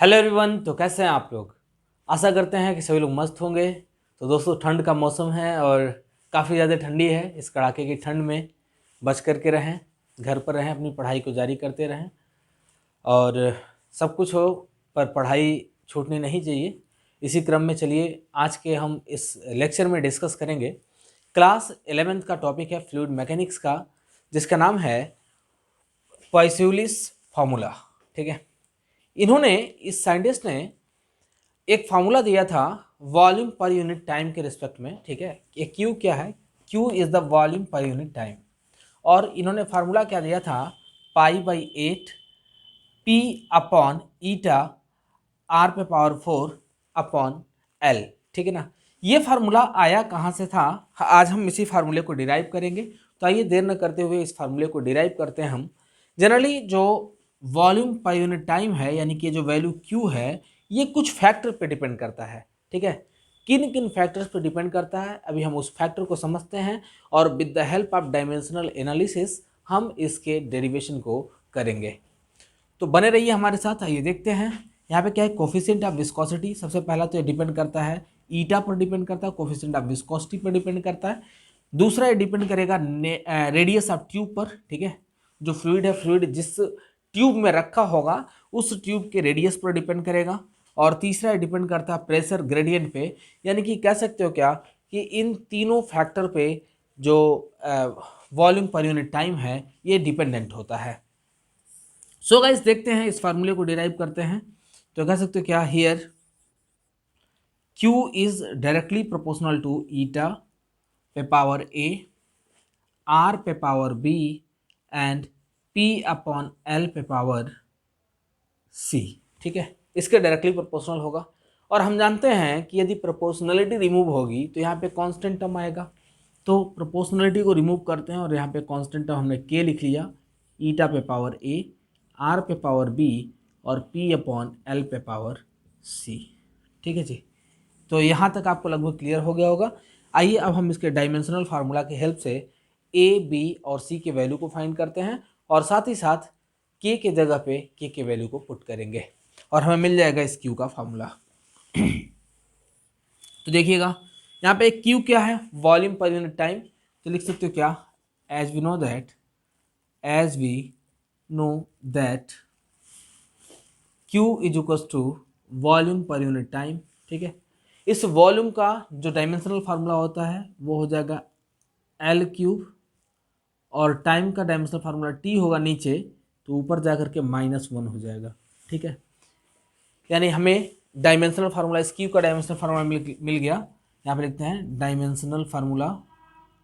Hello everyone. तो कैसे हैं आप लोग? आशा करते हैं कि सभी लोग मस्त होंगे। तो दोस्तों, ठंड का मौसम है और काफ़ी ज़्यादा ठंडी है। इस कड़ाके की ठंड में बच करके रहें, घर पर रहें, अपनी पढ़ाई को जारी करते रहें और सब कुछ हो पर पढ़ाई छूटनी नहीं चाहिए। इसी क्रम में चलिए आज के हम इस लेक्चर में डिस्कस करेंगे। क्लास 11th का टॉपिक है फ्लूइड मैकेनिक्स का, जिसका नाम है पॉइसुलिस फार्मूला। ठीक है, इन्होंने इस साइंटिस्ट ने एक फार्मूला दिया था वॉल्यूम पर यूनिट टाइम के रिस्पेक्ट में। ठीक है, ये क्यू क्या है? Q is the volume per unit time. और इन्होंने फार्मूला क्या दिया था? पाई/8 पी अपॉन ईटा आर पे पावर 4 अपॉन एल। ठीक है ना। ये फार्मूला आया कहाँ से था? आज हम इसी फार्मूले को डिराइव करेंगे। तो आइए देर न करते हुए इस फार्मूले को डिराइव करते हैं हम। जनरली जो वॉल्यूम पर यूनिट टाइम है, यानी कि जो वैल्यू क्यू है, ये कुछ फैक्टर पे डिपेंड करता है। ठीक है, किन किन फैक्टर्स पे डिपेंड करता है, अभी हम उस फैक्टर को समझते हैं और with the help of dimensional analysis हम इसके डेरिवेशन को करेंगे। तो बने रहिए हमारे साथ। आइए देखते हैं यहाँ पे क्या है। कोफिशिएंट ऑफ विस्कोसिटी, सबसे पहला तो ये डिपेंड करता है ईटा पर डिपेंड करता है, कोफिशिएंट ऑफ विस्कोसिटी पर डिपेंड करता है। दूसरा ये डिपेंड करेगा रेडियस ऑफ ट्यूब पर। ठीक है, जो फ्लूइड है, फ्लूइड जिस ट्यूब में रखा होगा उस ट्यूब के रेडियस पर डिपेंड करेगा। और तीसरा डिपेंड करता है प्रेशर ग्रेडियंट पे। यानी कि कह सकते हो क्या कि इन तीनों फैक्टर पे जो वॉल्यूम पर यूनिट टाइम है ये डिपेंडेंट होता है। सो गाइस, देखते हैं इस फार्मूले को डिराइव करते हैं। तो कह सकते हो क्या, here Q is directly proportional to eta पे पावर A, R पे power B and P upon L पे पावर C। ठीक है, इसके डायरेक्टली प्रोपोर्शनल होगा। और हम जानते हैं कि यदि प्रोपोर्शनलिटी रिमूव होगी तो यहाँ पे कांस्टेंट टर्म आएगा। तो प्रोपोर्शनलिटी को रिमूव करते हैं और यहाँ पे कांस्टेंट टर्म हमने K लिख लिया, ईटा पे पावर A, R पे पावर B और P अपॉन L पे पावर C। ठीक है जी, तो यहाँ तक आपको लगभग क्लियर हो गया होगा। आइए अब हम इसके डायमेंशनल फार्मूला की हेल्प से A, B और C के वैल्यू को फाइंड करते हैं और साथ ही साथ K के जगह पे K के वैल्यू को पुट करेंगे और हमें मिल जाएगा इस Q का फार्मूला। तो देखिएगा यहाँ पे Q क्या है? Volume per unit time. तो लिख सकते हो क्या, as we know that Q is equals to volume per unit time. ठीक है, इस वॉल्यूम का जो डायमेंशनल फार्मूला होता है वो हो जाएगा L³ और टाइम का डायमेंशनल फार्मूला T होगा नीचे, तो ऊपर जाकर के -1 हो जाएगा। ठीक है, यानी हमें डायमेंशनल फार्मूला इस Q का डायमेंशनल फार्मूला मिल गया। यहाँ पे लिखते हैं डायमेंशनल फार्मूला,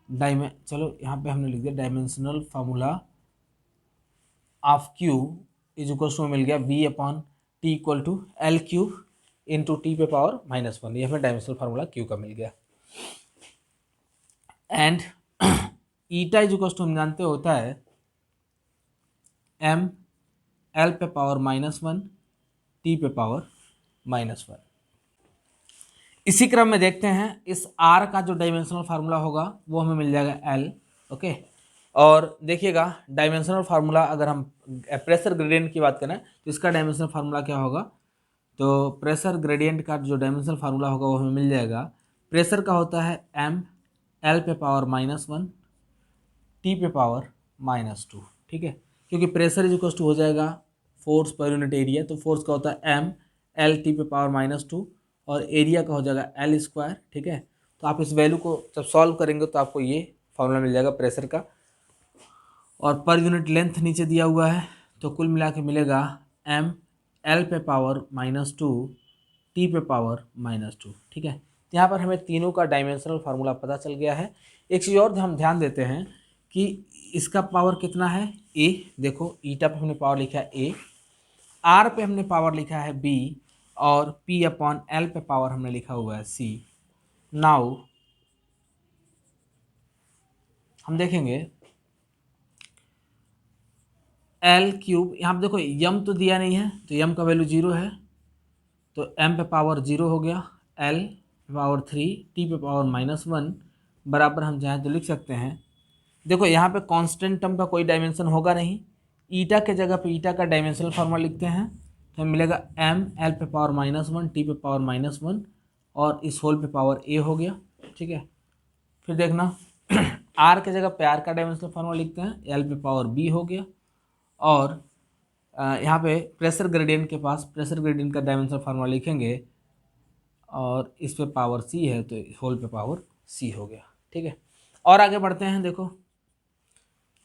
चलो यहाँ पे हमने लिख दिया dimensional formula of Q is equal to मिल गया V upon T equal to L³ into T पे पावर -1। ये हमें डायमेंशनल फार्मूला Q का मिल गया। And eta is equal to हम जानते होता है M L पे पावर -1 T पे पावर -1। इसी क्रम में देखते हैं इस R का जो डायमेंशनल फार्मूला होगा वो हमें मिल जाएगा L। ओके, और देखिएगा डायमेंशनल फार्मूला अगर हम प्रेशर ग्रेडियंट की बात करें तो इसका डायमेंशनल फार्मूला क्या होगा? तो प्रेशर ग्रेडियंट का जो डायमेंशनल फार्मूला होगा वो हमें मिल जाएगा। प्रेशर का होता है M L पे पावर -1 T पे पावर -2। ठीक है, क्योंकि प्रेशर इज इक्वल टू हो जाएगा फोर्स पर यूनिट एरिया, तो फोर्स का होता है M L T पे पावर -2 और एरिया का हो जाएगा L²। ठीक है, तो आप इस वैल्यू को जब सॉल्व करेंगे तो आपको ये फार्मूला मिल जाएगा प्रेशर का। और पर यूनिट लेंथ नीचे दिया हुआ है, तो कुल मिला के मिलेगा M L पे पावर -2 T पे पावर -2। ठीक है, तो यहाँ पर हमें तीनों का डायमेंशनल फार्मूला पता चल गया है। एक चीज़ और हम ध्यान देते हैं कि इसका पावर कितना है? A। देखो ईटा पे हमने पावर लिखा है A, R पे हमने पावर लिखा है B और P अपॉन L पे पावर हमने लिखा हुआ है C। नाउ हम देखेंगे L³ यहाँ पे देखो m तो दिया नहीं है, तो m का वैल्यू 0 है, तो m पे पावर 0 हो गया, L पे पावर 3 T पे पावर -1 बराबर हम चाहें तो लिख सकते हैं। देखो यहाँ पे कांस्टेंट टर्म का कोई डायमेंशन होगा नहीं, ईटा के जगह पे ईटा का डायमेंशनल फार्मूला लिखते हैं। तो तो हमें मिलेगा m l पे पावर -1 t पे पावर -1 और इस होल पे पावर a हो गया। ठीक है, फिर देखना r के जगह पे r का डायमेंशनल फार्मूला लिखते हैं, l पे पावर b हो गया। और यहाँ पे प्रेशर ग्रेडियंट के पास प्रेशर ग्रेडियंट का डायमेंशनल फार्मूला लिखेंगे और इस पे पावर c है तो होल पे पावर c हो गया। ठीक है, और आगे बढ़ते हैं। देखो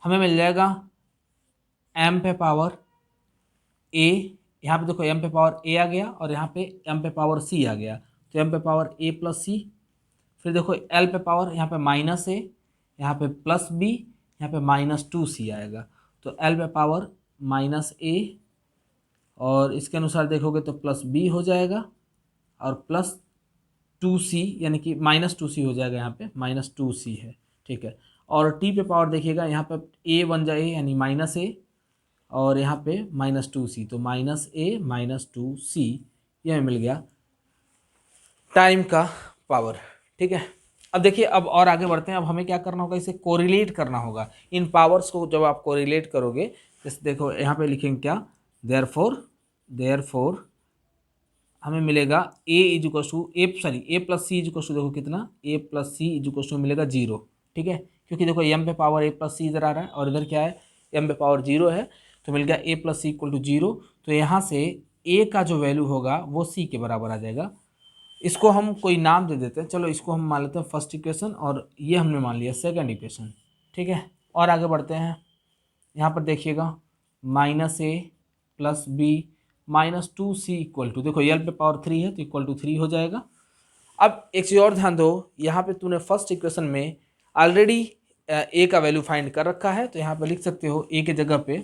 हमें मिल जाएगा m पे पावर a, यहाँ पे देखो m पे पावर a आ गया और यहाँ पे m पे पावर c आ गया, तो m पे पावर a प्लस c। फिर देखो l पे पावर यहाँ पे -a, यहाँ पे +b, यहाँ पे -2c आएगा, तो l पे पावर -a और इसके अनुसार देखोगे तो +b हो जाएगा और +2c यानी कि -2c हो जाएगा, यहाँ पे -2c है। ठीक है, और t पे पावर देखिएगा यहाँ पे a बन जाए यानी -a और यहाँ पे -2c, तो -a -2c यह मिल गया टाइम का पावर। ठीक है, अब देखिए अब और आगे बढ़ते हैं। अब हमें क्या करना होगा, इसे कोरिलेट करना होगा। इन पावर्स को जब आप कोरिलेट करोगे, जैसे देखो यहाँ पे लिखेंगे क्या, देयरफॉर हमें मिलेगा a प्लस सी इज देखो कितना, a प्लस सी इज मिलेगा 0। ठीक है, क्योंकि देखो m पे पावर a प्लस सी इधर आ रहा है और इधर क्या है m पे पावर 0 है, तो मिल गया a plus c equal to 0। तो यहाँ से a का जो वैल्यू होगा वो c के बराबर आ जाएगा। इसको हम कोई नाम दे देते हैं, चलो इसको हम मान लेते हैं फर्स्ट इक्वेशन और ये हमने मान लिया सेकंड इक्वेशन। ठीक है, और आगे बढ़ते हैं। यहाँ पर देखिएगा -a plus b -2c equal to, देखो l पे पावर 3 है तो इक्वल टू 3 हो जाएगा। अब एक चीज़ और ध्यान दो, यहाँ पे तूने फर्स्ट इक्वेशन में ऑलरेडी a का वैल्यू फाइंड कर रखा है, तो यहाँ पे लिख सकते हो a के जगह पे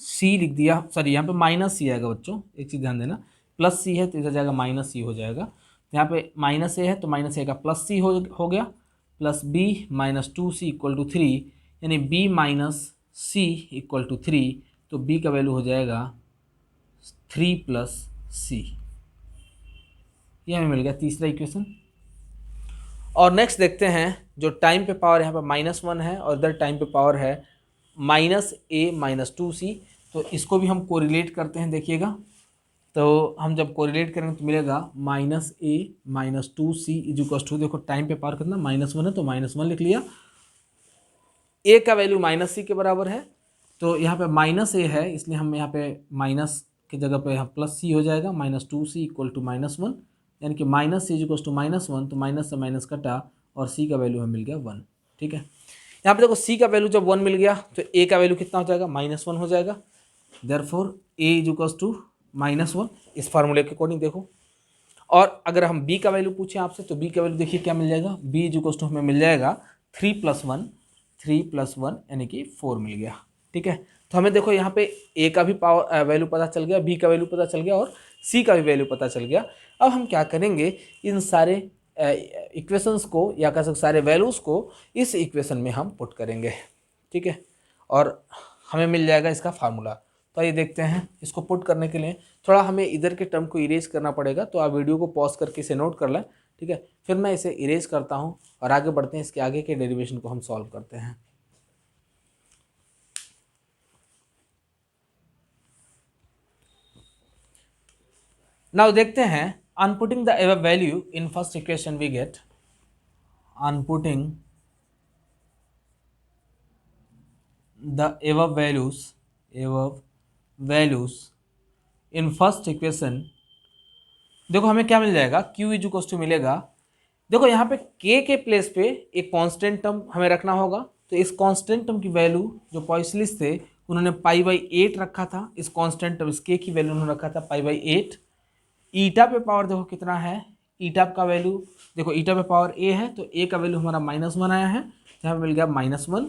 c लिख दिया, सॉरी यहाँ पे -c आएगा बच्चों, एक चीज़ ध्यान देना, +c है तो इधर जाएगा -c हो जाएगा। यहाँ पे -a है तो -a का +c हो गया, plus b -2c equal to 3 यानी b - c इक्वल टू 3, तो b का वैल्यू हो जाएगा 3 + c। ये हमें मिल गया तीसरा इक्वेशन। और नेक्स्ट देखते हैं, जो टाइम पे पावर यहाँ पे -1 है और इधर टाइम पे पावर है -a -2c, तो इसको भी हम कोरिलेट करते हैं। देखिएगा, तो हम जब कोरिलेट करेंगे तो मिलेगा -a -2c इज टू, देखो टाइम पे पावर कितना -1 है तो -1 लिख लिया, a का वैल्यू -c के बराबर है, तो यहाँ पे -a है इसलिए हम यहाँ पे माइनस की जगह पे यहाँ +c हो जाएगा, -2c इक्वल टू -1 यानी कि -c इज टू -1, तो माइनस से माइनस कटा और c का वैल्यू हमें मिल गया 1। ठीक है, यहाँ पे देखो c का वैल्यू जब 1 मिल गया तो a का वैल्यू कितना हो जाएगा, -1 हो जाएगा। देयरफॉर a इज टू -1 इस फार्मूले के अकॉर्डिंग देखो। और अगर हम b का वैल्यू पूछें आपसे तो b का वैल्यू देखिए क्या मिल जाएगा, b इज टू हमें मिल जाएगा 3 + 1 यानी कि 4 मिल गया। ठीक है, तो हमें देखो यहाँ पे a का भी पावर वैल्यू पता चल गया, b का वैल्यू पता चल गया और c का भी वैल्यू पता चल गया। अब हम क्या करेंगे, इन सारे इक्वेशंस को या कह सकते सारे वैल्यूज़ को इस इक्वेशन में हम पुट करेंगे। ठीक है, और हमें मिल जाएगा इसका फार्मूला। तो आइए देखते हैं, इसको पुट करने के लिए थोड़ा हमें इधर के टर्म को इरेज करना पड़ेगा, तो आप वीडियो को पॉज करके इसे नोट कर लें। ठीक है, फिर मैं इसे इरेज करता हूँ और आगे बढ़ते हैं, इसके आगे के डेरिवेशन को हम सॉल्व करते हैं। नाउ देखते हैं, on putting the above value in first equation we get, on putting the above values in first equation, देखो हमें क्या मिल जाएगा, q इज टू मिलेगा, देखो यहाँ पे k के प्लेस पे एक कांस्टेंट टर्म हमें रखना होगा, तो इस कांस्टेंट टर्म की वैल्यू जो पॉइसलिस्ट थे उन्होंने π/8 रखा था, इस कांस्टेंट टर्म इस k की वैल्यू उन्होंने रखा था π/8। ईटा पे पावर देखो कितना है, ईटा का वैल्यू देखो, ईटा पे पावर a है तो a का वैल्यू हमारा -1 आया है, यहाँ पे मिल गया -1।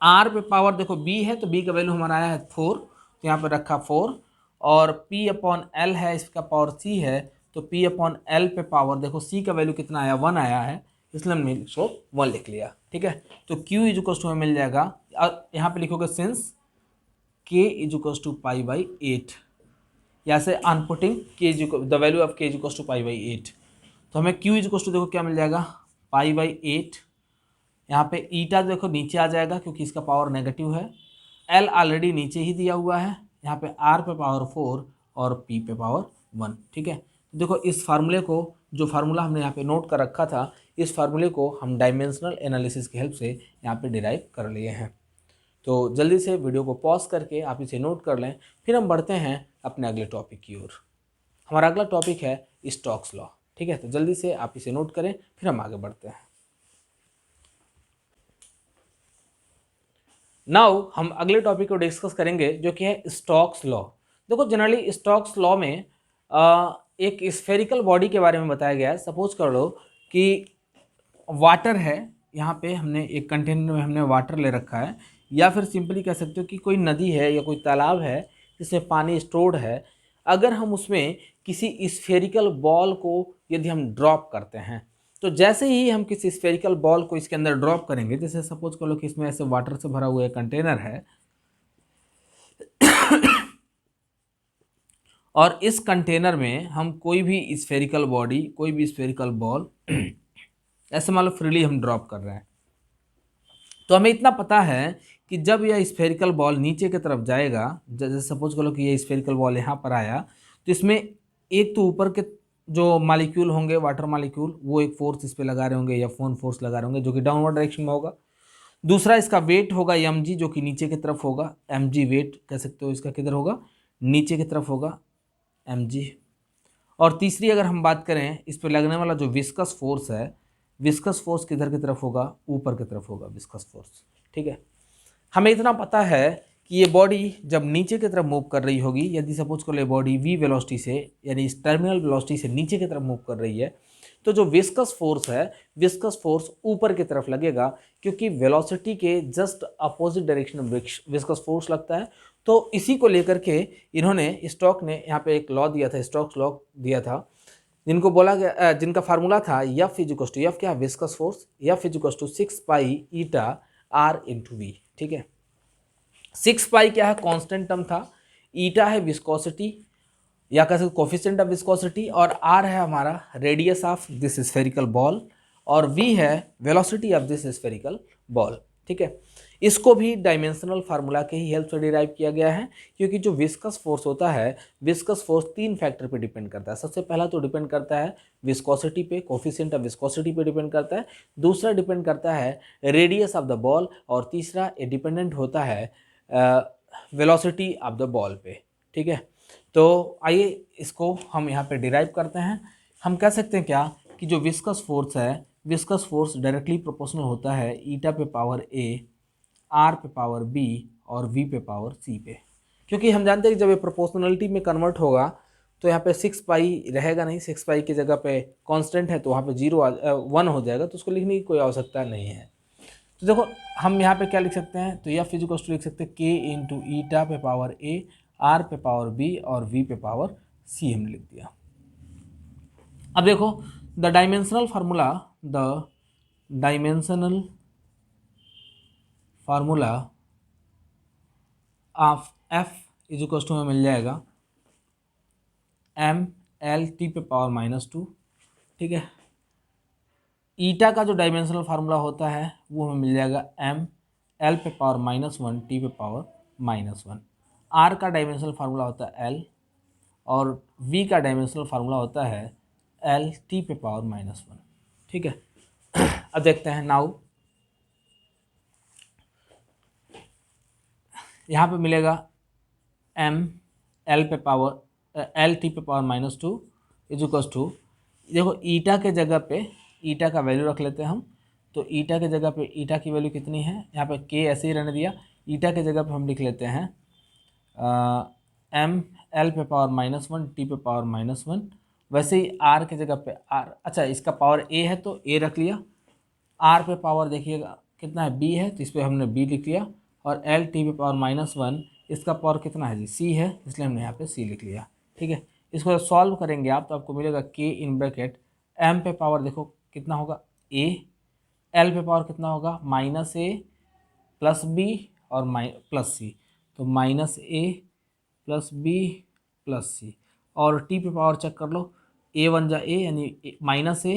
r पे पावर देखो b है तो b का वैल्यू हमारा आया है 4, तो यहाँ पे रखा 4, और p/l है, इसका पावर c है, तो p/l पे पावर देखो c का वैल्यू कितना आया, 1 आया है, इसलिए हमने इसको 1 लिख लिया। ठीक है, तो q इज हमें मिल जाएगा, यहाँ पे लिखोगे सिंस k इज टू π/8, या से on putting the value of k is to π/8, तो हमें q इज देखो क्या मिल जाएगा, π/8। यहाँ पे ईटा देखो नीचे आ जाएगा क्योंकि इसका पावर नेगेटिव है, L ऑलरेडी नीचे ही दिया हुआ है, यहाँ पे R पे पावर 4 और P पे पावर 1, ठीक है। देखो इस फार्मूले को, जो फार्मूला हमने यहाँ पे नोट कर रखा था, इस फार्मूले को हम डायमेंशनल एनालिसिस की हेल्प से यहाँ पे डिराइव कर लिए हैं। तो जल्दी से वीडियो को पॉज करके आप इसे नोट कर लें, फिर हम बढ़ते हैं अपने अगले टॉपिक की ओर। हमारा अगला टॉपिक है स्टोक्स लॉ, ठीक है। तो जल्दी से आप इसे नोट करें, फिर हम आगे बढ़ते हैं। नाउ हम अगले टॉपिक को डिस्कस करेंगे जो कि है स्टोक्स लॉ। देखो जनरली स्टोक्स लॉ में एक स्फेरिकल बॉडी के बारे में बताया गया है। सपोज कर लो कि वाटर है, यहाँ पे हमने एक कंटेनर में हमने वाटर ले रखा है, या फिर सिंपली कह सकते हो कि कोई नदी है या कोई तालाब है जिसमें पानी स्टोर्ड है। अगर हम उसमें किसी स्फेरिकल बॉल को यदि हम ड्रॉप करते हैं, तो जैसे ही हम किसी स्फेरिकल बॉल को इसके अंदर ड्रॉप करेंगे, जैसे सपोज कर लो कि इसमें ऐसे वाटर से भरा हुआ एक कंटेनर है और इस कंटेनर में हम कोई भी स्फेरिकल बॉडी, कोई भी स्फेरिकल बॉल ऐसे मान लो फ्रीली हम ड्रॉप कर रहे हैं, तो हमें इतना पता है कि जब यह स्फेरिकल बॉल नीचे की तरफ जाएगा, जैसे सपोज करो कि ये स्फेरिकल बॉल यहाँ पर आया, तो इसमें एक तो ऊपर के जो मॉलिक्यूल होंगे, वाटर मॉलिक्यूल, वो एक फोर्स इस पर लगा रहे होंगे या फोन फोर्स लगा रहे होंगे जो कि डाउनवर्ड डायरेक्शन में होगा। दूसरा इसका वेट होगा mg, जो कि नीचे की तरफ होगा, mg वेट कह सकते हो इसका, किधर होगा, नीचे की तरफ होगा mg। और तीसरी अगर हम बात करें, इस पर लगने वाला जो विस्कस फोर्स है, विस्कस फोर्स किधर की तरफ होगा, ऊपर की तरफ होगा विस्कस फोर्स, ठीक है। हमें इतना पता है कि ये बॉडी जब नीचे की तरफ मूव कर रही होगी, यदि सपोज कर ले बॉडी v वेलोसिटी से, यानी इस टर्मिनल वेलोसिटी से नीचे की तरफ मूव कर रही है, तो जो विस्कस फोर्स है, विस्कस फोर्स ऊपर की तरफ लगेगा, क्योंकि वेलोसिटी के जस्ट अपोजिट डायरेक्शन में विस्कस फोर्स लगता है। तो इसी को लेकर के इन्होंने, स्टोक ने यहाँ पे एक लॉ दिया था, स्टोक्स लॉ दिया था, जिनको बोला गया, जिनका फार्मूला था F इजिकल्स टू, F क्या है, viscous force, F equals to 6 pi eta R into V, ठीक है। 6 पाई क्या है, कांस्टेंट टर्म था, ईटा है विस्कोसिटी या कह सकते कोफिशिएंट ऑफ विस्कोसिटी, और R है हमारा radius of this spherical ball, और V है velocity of this spherical ball, ठीक है। इसको भी डायमेंशनल फार्मूला के ही हेल्प से डिराइव किया गया है, क्योंकि जो विस्कस फोर्स होता है, विस्कस फोर्स 3 फैक्टर पे डिपेंड करता है। सबसे पहला तो डिपेंड करता है विस्कोसिटी पे, कोफिशिएंट ऑफ विस्कोसिटी पे डिपेंड करता है। दूसरा डिपेंड करता है रेडियस ऑफ द बॉल, और तीसरा ये डिपेंडेंट होता है वेलोसिटी ऑफ द बॉल पे, ठीक है। तो आइए इसको हम यहाँ पे डिराइव करते हैं। हम कह सकते हैं क्या कि जो विस्कस फोर्स है, विस्कस फोर्स डायरेक्टली प्रोपोर्शनल होता है ईटा पे पावर a, R पे पावर b और V पे पावर c पे, क्योंकि हम जानते हैं कि जब ये प्रोपोर्शनलिटी में कन्वर्ट होगा तो यहाँ पे 6 पाई रहेगा नहीं, 6 पाई की जगह पे कांस्टेंट है तो वहाँ पे 1 हो जाएगा, तो उसको लिखने की कोई आवश्यकता नहीं है। तो देखो हम यहाँ पे क्या लिख सकते हैं, तो F इजिकल्स टू लिख सकते हैं K इंटू ईटा पे पावर a, R पे पावर b और V पे पावर c हमने लिख दिया। अब देखो the dimensional formula, the dimensional formula of F equals to में मिल जाएगा m L T पे पावर -2, ठीक है। ईटा का जो डायमेंशनल फार्मूला होता है वो हमें मिल जाएगा m L पे पावर -1 T पे पावर -1। R का डायमेंशनल फार्मूला होता है L, और V का डायमेंशनल फार्मूला होता है L T पे पावर -1, ठीक है। अब देखते हैं नाउ, यहाँ पे मिलेगा m L पे पावर L T पे पावर -2 इजिकल्स टू, देखो ईटा के जगह पे ईटा का वैल्यू रख लेते हैं हम, तो ईटा के जगह पे ईटा की वैल्यू कितनी है, यहाँ पे k ऐसे ही रहने दिया, ईटा के जगह पे हम लिख लेते हैं m L पे पावर -1 T पे पावर -1। वैसे ही R के जगह पे R, अच्छा इसका पावर a है तो a रख लिया, R पे पावर देखिएगा कितना है, b है, तो इस पर हमने b लिख लिया, और L T पे पावर -1 इसका पावर कितना है जी, c है, इसलिए हमने यहाँ पे c लिख लिया, ठीक है। इसको सॉल्व करेंगे आप तो आपको मिलेगा k इन ब्रैकेट m पे पावर देखो कितना होगा a, L पे पावर कितना होगा -a प्लस b और प्लस c, तो -a plus b plus c, और t पे पावर चेक कर लो, a वन जा a यानी -a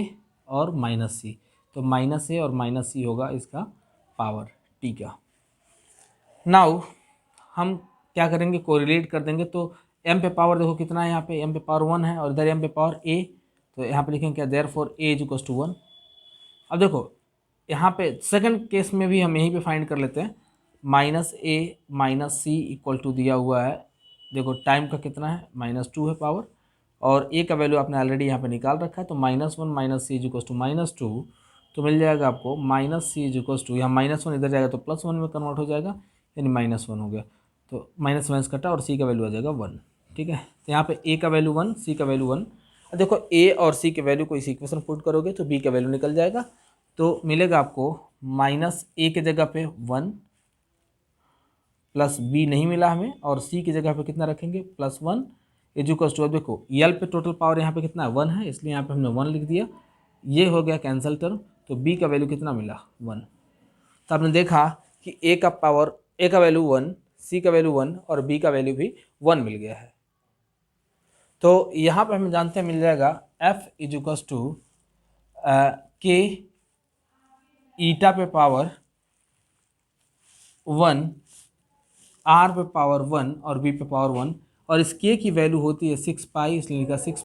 और -c, तो -a और -c होगा इसका पावर t का। नाउ हम क्या करेंगे, कोरिलेट कर देंगे। तो m पे पावर देखो कितना है, यहाँ पे m पे पावर 1 है और इधर m पे पावर a, तो यहाँ पे लिखेंगे क्या, therefore a is equal to 1। अब देखो यहाँ पे सेकंड केस में भी हम यहीं पे फाइंड कर लेते हैं, -a -c इक्वल टू दिया हुआ है, देखो टाइम का कितना है, -2 है पावर, और a का वैल्यू आपने ऑलरेडी यहाँ पे निकाल रखा है, तो -1 - c इज इक्वल टू -2, तो मिल जाएगा आपको -c इज इक्वल टू, यहाँ -1 इधर जाएगा तो +1 में कन्वर्ट हो जाएगा, यानी -1 हो गया, तो -1 कटा और c का वैल्यू आ जाएगा 1। ठीक है, तो यहाँ पे a का वैल्यू 1, c का वैल्यू 1। देखो a और c के वैल्यू को इस इक्वेशन पुट करोगे तो b का वैल्यू निकल जाएगा, तो मिलेगा आपको -a के जगह पे 1 प्लस b नहीं मिला हमें, और c की जगह पे कितना रखेंगे, +1 इज इक्वल टू, अब देखो यल पे टोटल पावर यहाँ पे कितना है, 1 है, इसलिए यहाँ पे हमने 1 लिख दिया, ये हो गया कैंसल टर्म, तो b का वैल्यू कितना मिला, 1। तो आपने देखा कि a का वैल्यू 1, c का वैल्यू 1 और b का वैल्यू भी 1 मिल गया है। तो यहाँ पे हमें जानते हैं मिल जाएगा f is equal to k eta पे पावर 1, r पे पावर 1 और b पे पावर 1, और इस k की वैल्यू होती है 6 पाई, इसलिए लिखा 6